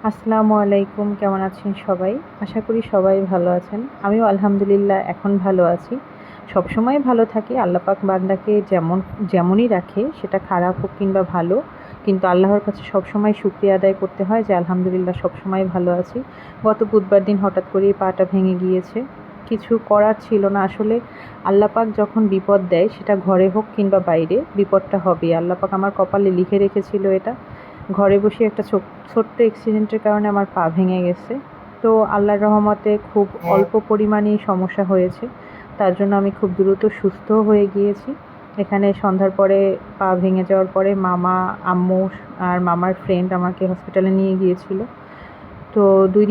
আসসালামু আলাইকুম, কেমন আছেন সবাই? আশা করি সবাই ভালো আছেন। আমিও আলহামদুলিল্লাহ এখন ভালো আছি। সবসময় ভালো থাকি। আল্লাহ পাক বান্দাকে যেমনই রাখে, সেটা খারাপ হোক কিংবা ভালো, কিন্তু আল্লাহর কাছে সবসময় শুকরিয়া আদায় করতে হয় যে আলহামদুলিল্লাহ সবসময় ভালো আছি। গত বুধবার দিন হঠাৎ করেই পাটা ভেঙে গিয়েছে। কিছু করার ছিল না আসলে। আল্লাহ পাক যখন বিপদ দেয়, সেটা ঘরে হোক কিংবা বাইরে, বিপদটা হবেই। আল্লাহ পাক আমার কপালে লিখে রেখেছিল এটা। ঘরে বসে একটা ছোট্ট অ্যাক্সিডেন্টের কারণে আমার পা ভেঙে গেছে। তো আল্লাহর রহমতে খুব অল্প পরিমাণেই সমস্যা হয়েছে, তার জন্য আমি খুব দ্রুত সুস্থ হয়ে গিয়েছি। এখানে সন্ধ্যার পরে পা ভেঙে যাওয়ার পরে মামা, আম্মু আর মামার ফ্রেন্ড আমাকে হসপিটালে নিয়ে গিয়েছিল। তো 2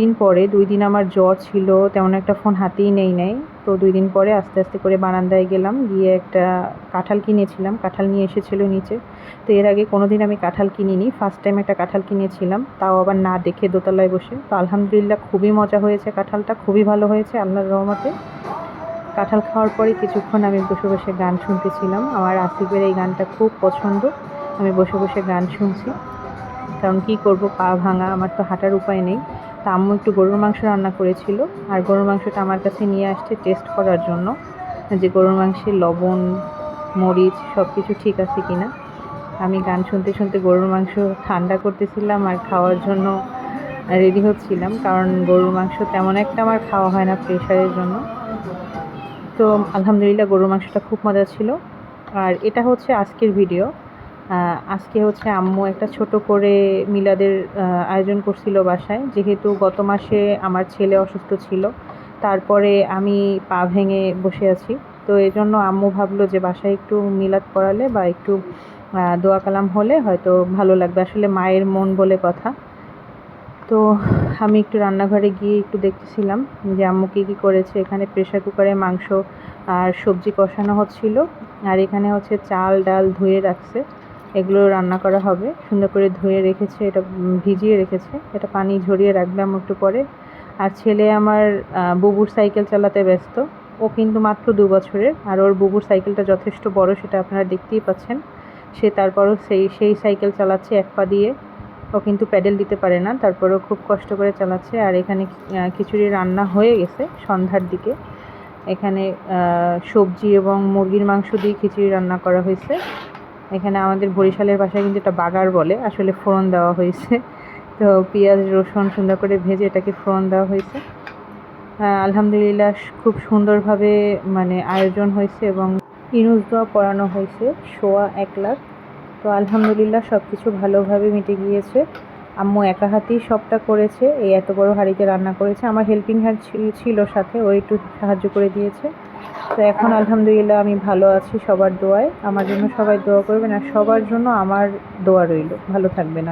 দিন আমার জ্বর ছিল, তেমন একটা ফোন হাতেই নেই নাই। তো 2 দিন পরে আস্তে আস্তে করে বারান্দায় গেলাম, গিয়ে একটা কাঁঠাল কিনেছিলাম। কাঁঠাল নিয়ে এসেছিল নিচে। তো এর আগে কোনো দিন আমি কাঁঠাল কিনিনি, ফার্স্ট টাইম একটা কাঁঠাল কিনেছিলাম, তাও আবার না দেখে দোতলায় বসে। তো আলহামদুলিল্লাহ খুবই মজা হয়েছে, কাঁঠালটা খুবই ভালো হয়েছে আল্লাহর রহমতে। কাঁঠাল খাওয়ার পরে কিছুক্ষণ আমি বসে বসে গান শুনতেছিলাম। আমার আসিফের এই গানটা খুব পছন্দ। আমি বসে বসে গান শুনছি, কারণ কী করব, পা ভাঙা, আমার তো হাঁটার উপায় নেই। তা আম্মু একটু গরুর মাংস রান্না করেছিল, আর গরুর মাংসটা আমার কাছে নিয়ে আসছে টেস্ট করার জন্য, যে গরুর মাংসের লবণ, মরিচ সব কিছু ঠিক আছে কিনা। আমি গান শুনতে শুনতে গরুর মাংস ঠান্ডা করতেছিলাম আর খাওয়ার জন্য রেডি হচ্ছিলাম, কারণ গরুর মাংস তেমন একটা আমার খাওয়া হয় না প্রেশারের জন্য। তো আলহামদুলিল্লাহ গরুর মাংসটা খুব মজা ছিল। আর এটা হচ্ছে আজকের ভিডিও। আজকে হচ্ছে আম্মু একটা ছোট করে মিলাদের আয়োজন করছিল বাসায়, যেহেতু গত মাসে আমার ছেলে অসুস্থ ছিল, তারপরে আমি পা ভেঙে বসে আছি। তো এই জন্য আম্মু ভাবলো যে বাসায় একটু মিলাদ করালে বা একটু দোয়া কালাম হলে হয়তো ভালো লাগবে। আসলে মায়ের মন বলে কথা। তো আমি একটু রান্নাঘরে গিয়ে একটু দেখতেছিলাম যে আম্মু কী করেছে। এখানে প্রেশার কুকারে মাংস আর সবজি কষানো হচ্ছিল, আর এখানে হচ্ছে চাল ডাল ধুয়ে রাখছে, এগুলো রান্না করা হবে। সুন্দর করে ধুয়ে রেখেছে, এটা ভিজিয়ে রেখেছে, এটা পানি ঝরিয়ে রাখবে আম্মু একটু পরে। আর ছেলে আমার বুবুর সাইকেল চালাতে ব্যস্ত। ও কিন্তু মাত্র 2 বছরের, আর ওর বুবুর সাইকেলটা যথেষ্ট বড়, সেটা আপনারা দেখতেই পাচ্ছেন। সে তারপরও সেই সাইকেল চালাচ্ছে এক পা দিয়ে। ও কিন্তু প্যাডেল দিতে পারে না, তারপরেও খুব কষ্ট করে চালাচ্ছে। আর এখানে খিচুড়ি রান্না হয়ে গেছে সন্ধ্যার দিকে। এখানে সবজি এবং মুরগির মাংস দিয়ে খিচুড়ি রান্না করা হয়েছে। এখানে আমাদের বরিশালের ভাষায় কিন্তু এটা বাগার বলে, আসলে ফোড়ন দেওয়া হয়েছে। তো পেঁয়াজ রসুন সুন্দর করে ভেজে এটাকে ফোড়ন দেওয়া হয়েছে। আলহামদুলিল্লাহ খুব সুন্দরভাবে আয়োজন হয়েছে, এবং ইনুস দোয়া পড়ানো হয়েছে 1.25 লাখ। তো আলহামদুলিল্লাহ সব কিছু ভালোভাবে মিটে গিয়েছে। আম্মু একা হাতেই সবটা করেছে, এই এত বড় হাঁড়িতে রান্না করেছে। আমার হেল্পিং হ্যান্ড ছিল সাথে, ও একটু সাহায্য করে দিয়েছে। তো এখন আলহামদুলিল্লাহ আমি ভালো আছি সবার দোয়ায়। আমার জন্য সবাই দোয়া করবেন, আর সবার জন্য আমার দোয়া রইল। ভালো থাকবেন।